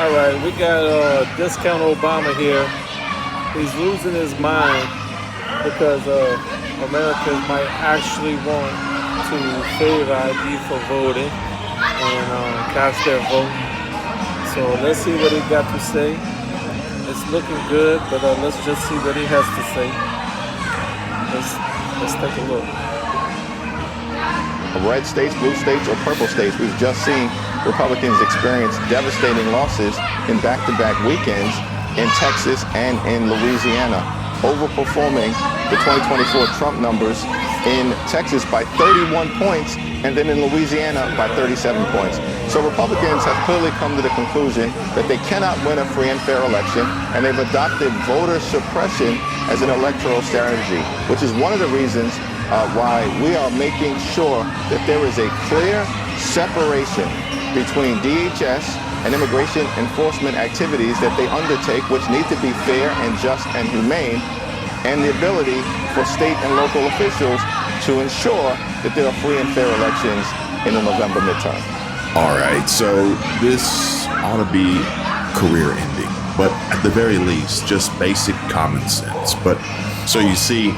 All right, we got Discount Obama here. He's losing his mind because Americans might actually want to favor ID for voting and cast their vote. So let's see what he got to say. It's looking good, but let's just see what he has to say. Let's take a look. Red states, blue states, or purple states, we've just seen Republicans experience devastating losses in back-to-back weekends in Texas and in Louisiana, overperforming the 2024 Trump numbers in Texas by 31 points and then in Louisiana by 37 points. So Republicans have clearly come to the conclusion that they cannot win a free and fair election, and they've adopted voter suppression as an electoral strategy, which is one of the reasons why we are making sure that there is a clear separation between DHS and immigration enforcement activities that they undertake, which need to be fair and just and humane, and the ability for state and local officials to ensure that there are free and fair elections in the November midterm. All right, so this ought to be career ending, but at the very least, just basic common sense. But so you see,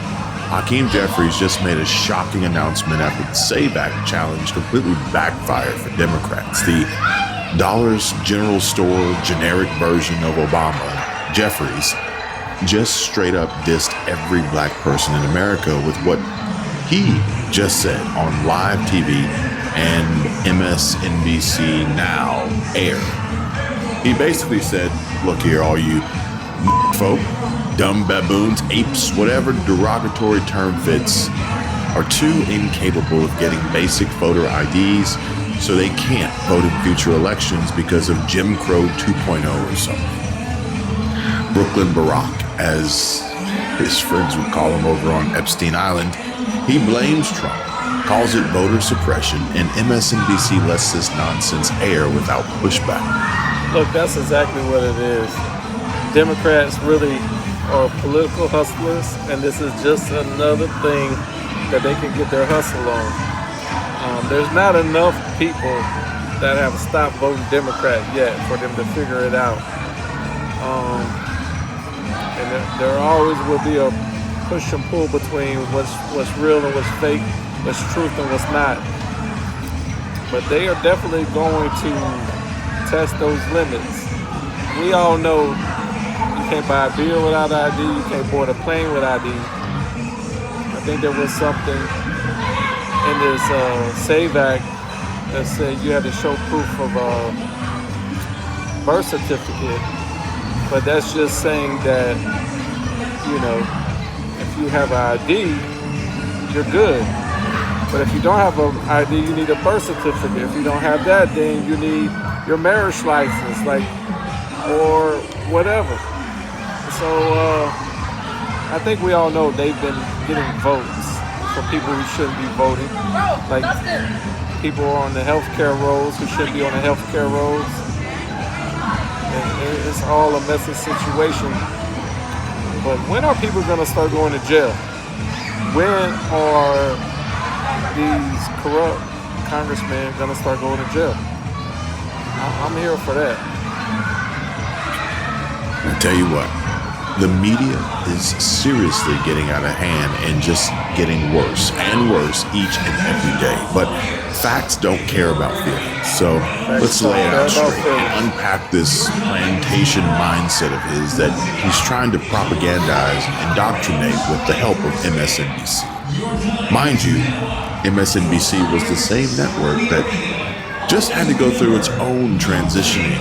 Hakeem Jeffries just made a shocking announcement after the SAVE Act challenge completely backfired for Democrats. The Dollar's General Store generic version of Obama, Jeffries, just straight up dissed every black person in America with what he just said on live TV and MSNBC Now air. He basically said, look here, all you folk, dumb baboons, apes, whatever derogatory term fits, are too incapable of getting basic voter IDs, so they can't vote in future elections because of Jim Crow 2.0 or something. Brooklyn Barack, as his friends would call him over on Epstein Island, he blames Trump, calls it voter suppression, and MSNBC lets this nonsense air without pushback. Look, that's exactly what it is. Democrats really are political hustlers, and this is just another thing that they can get their hustle on. There's not enough people that have stopped voting Democrat yet for them to figure it out. And there always will be a push and pull between what's real and what's fake, what's truth and what's not. But they are definitely going to test those limits. We all know you can't buy a beer without ID, you can't board a plane with ID. I think there was something in this SAVE Act that said you had to show proof of a birth certificate, but that's just saying that, you know, if you have an ID, you're good. But if you don't have an ID, you need a birth certificate. If you don't have that, then you need your marriage license, or whatever. So I think we all know they've been getting votes for people who shouldn't be voting, like people on the healthcare rolls who shouldn't be on the healthcare rolls. And it's all a messy situation. But when are people going to start going to jail? When are these corrupt congressmen going to start going to jail? I'm here for that. I tell you what, the media is seriously getting out of hand and just getting worse and worse each and every day. But facts don't care about feelings. So let's lay it out straight and unpack this plantation mindset of his that he's trying to propagandize and indoctrinate with the help of MSNBC. Mind you, MSNBC was the same network that just had to go through its own transitioning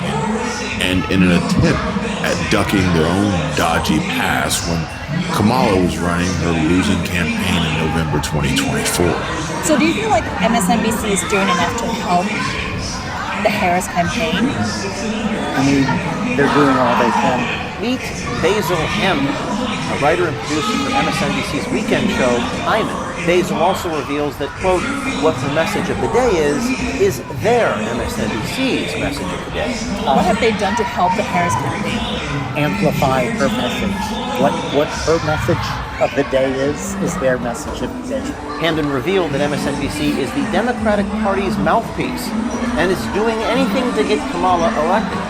and in an attempt at ducking their own dodgy past when Kamala was running her losing campaign in November 2024. So do you feel like MSNBC is doing enough to help the Harris campaign? I mean, they're doing all they can. Meet Basil M., a writer and producer for MSNBC's weekend show, Hyman. Basil also reveals that, quote, what the message of the day is their MSNBC's message of the day. What have they done to help the Harris campaign? Amplify her message. What her message of the day is their message of the day. Hamden revealed that MSNBC is the Democratic Party's mouthpiece and is doing anything to get Kamala elected.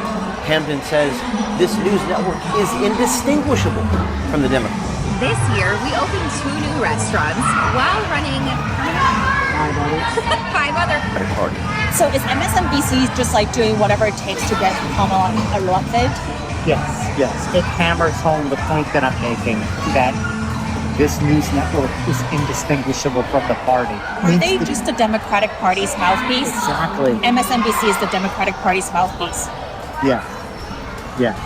Hamden says this news network is indistinguishable from the Democrats. This year, we opened 2 new restaurants while running 5 other. So is MSNBC just like doing whatever it takes to get Kamala elected? Yes, yes. It hammers home the point that I'm making, that this news network is indistinguishable from the party. Are they just the Democratic Party's mouthpiece? Exactly. MSNBC is the Democratic Party's mouthpiece. Yeah. Yeah.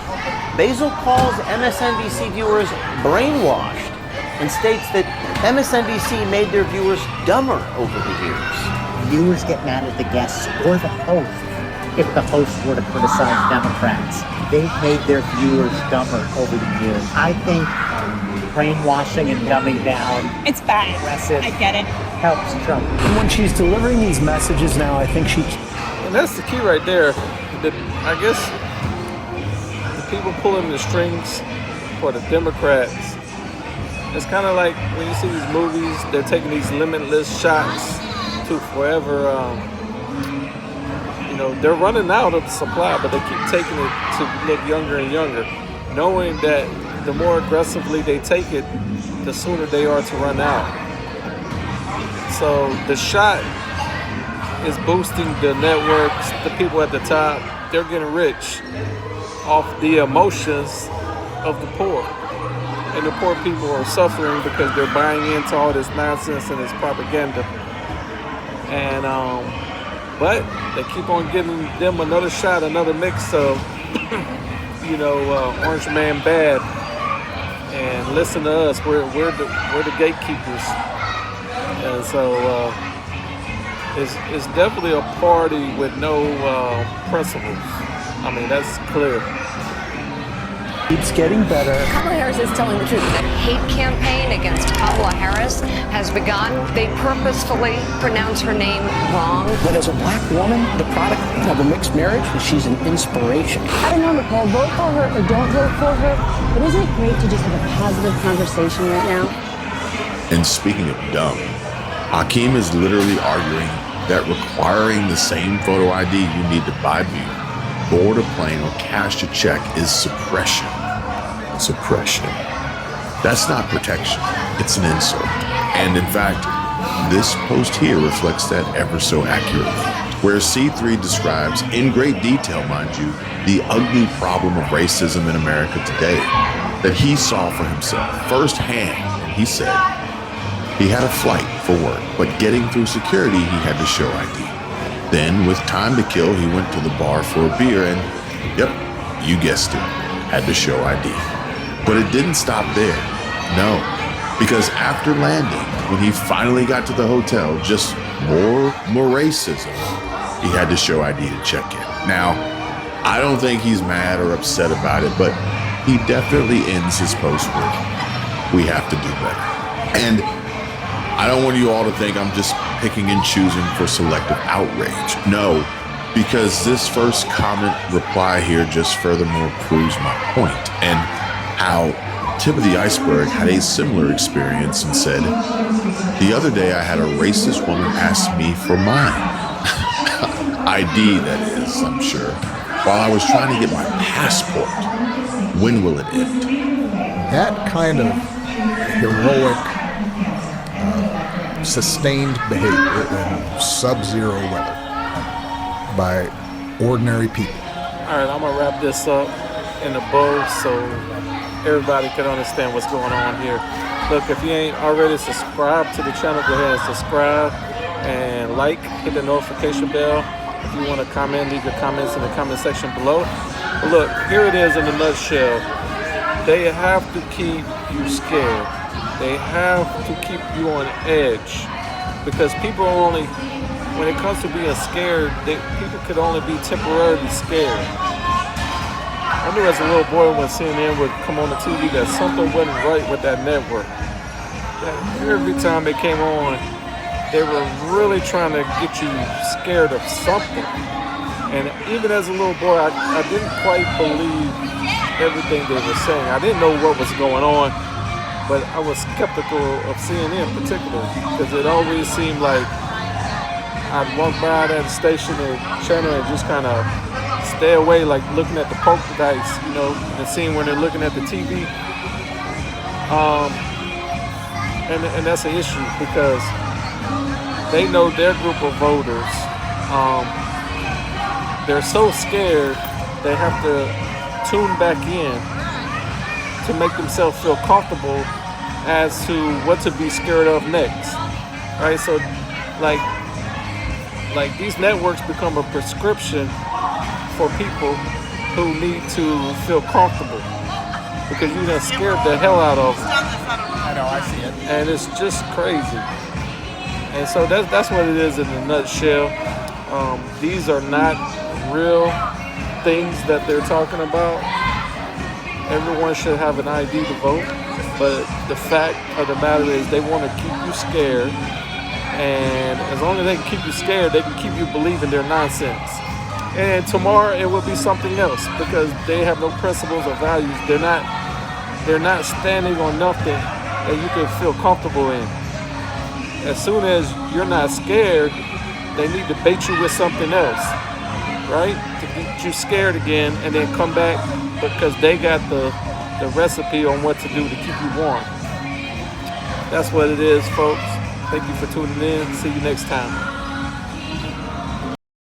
Basil calls MSNBC viewers brainwashed and states that MSNBC made their viewers dumber over the years. Viewers get mad at the guests or the host if the hosts were to criticize Democrats. They've made their viewers dumber over the years. I think brainwashing and dumbing down, It's bad. aggressive, I get it. helps Trump. And when she's delivering these messages now, I think she. And that's the key right there. I guess the people pulling the strings for the Democrats, it's kind of like when you see these movies, they're taking these limitless shots to forever. They're running out of the supply, but they keep taking it to look younger and younger, knowing that the more aggressively they take it, the sooner they are to run out. So the shot is boosting the networks, the people at the top. They're getting rich off the emotions of the poor. And the poor people are suffering because they're buying into all this nonsense and this propaganda. And but they keep on giving them another shot, another mix of, Orange Man bad. And listen to us, we're the gatekeepers. And so it's definitely a party with no principles. I mean, that's clear. Keeps getting better. Kamala Harris is telling the truth. The hate campaign against Kamala Harris has begun. They purposefully pronounce her name wrong. But as a black woman, the product of a mixed marriage, she's an inspiration. I don't know, Nicole, vote for her or don't vote for her, but isn't it great to just have a positive conversation right now? And speaking of dumb, Hakeem is literally arguing that requiring the same photo ID you need to buy beer, board a plane, or cash a check is suppression. Suppression. That's not protection. It's an insult. And in fact, this post here reflects that ever so accurately. Where C3 describes, in great detail, mind you, the ugly problem of racism in America today that he saw for himself firsthand. And he said he had a flight for work, but getting through security, he had to show ID. Then, with time to kill, he went to the bar for a beer and, yep, you guessed it, had to show ID. But it didn't stop there. No, because after landing, when he finally got to the hotel, just more racism, he had to show ID to check in. Now, I don't think he's mad or upset about it, but he definitely ends his post with, we have to do better. And I don't want you all to think I'm just picking and choosing for selective outrage. No, because this first comment reply here just furthermore proves my point, and how Tip of the Iceberg had a similar experience and said, the other day I had a racist woman ask me for mine. ID, that is, I'm sure, while I was trying to get my passport. When will it end? That kind of heroic, sustained behavior in sub-zero weather by ordinary people. All right, I'm gonna wrap this up in a bow so everybody can understand what's going on here. Look, if you ain't already subscribed to the channel, go ahead and subscribe and like, hit the notification bell. If you want to comment, leave your comments in the comment section below. But look, here it is in a nutshell. They have to keep you scared. They have to keep you on edge, because people only, when it comes to being scared, people could only be temporarily scared. I knew as a little boy when CNN would come on the TV that something wasn't right with that network. That every time it came on, they were really trying to get you scared of something. And even as a little boy, I didn't quite believe everything they were saying. I didn't know what was going on, but I was skeptical of CNN in particular, because it always seemed like I'd walk by that station or channel and just kind of stay away, like looking at the poker dice, you know, the scene when they're looking at the TV. And that's an issue because they know their group of voters. They're so scared they have to tune back in to make themselves feel comfortable as to what to be scared of next, right? So, like these networks become a prescription for people who need to feel comfortable because you done scared the hell out of them. I know, I see it. And it's just crazy. And so that's what it is in a nutshell. These are not real things that they're talking about. Everyone should have an ID to vote, but the fact of the matter is they want to keep you scared, and as long as they can keep you scared, they can keep you believing their nonsense. And tomorrow it will be something else because they have no principles or values. They're not standing on nothing that you can feel comfortable in. As soon as you're not scared, they need to bait you with something else, right? To get you scared again and then come back because they got the recipe on what to do to keep you warm. That's what it is, folks. Thank you for tuning in. See you next time.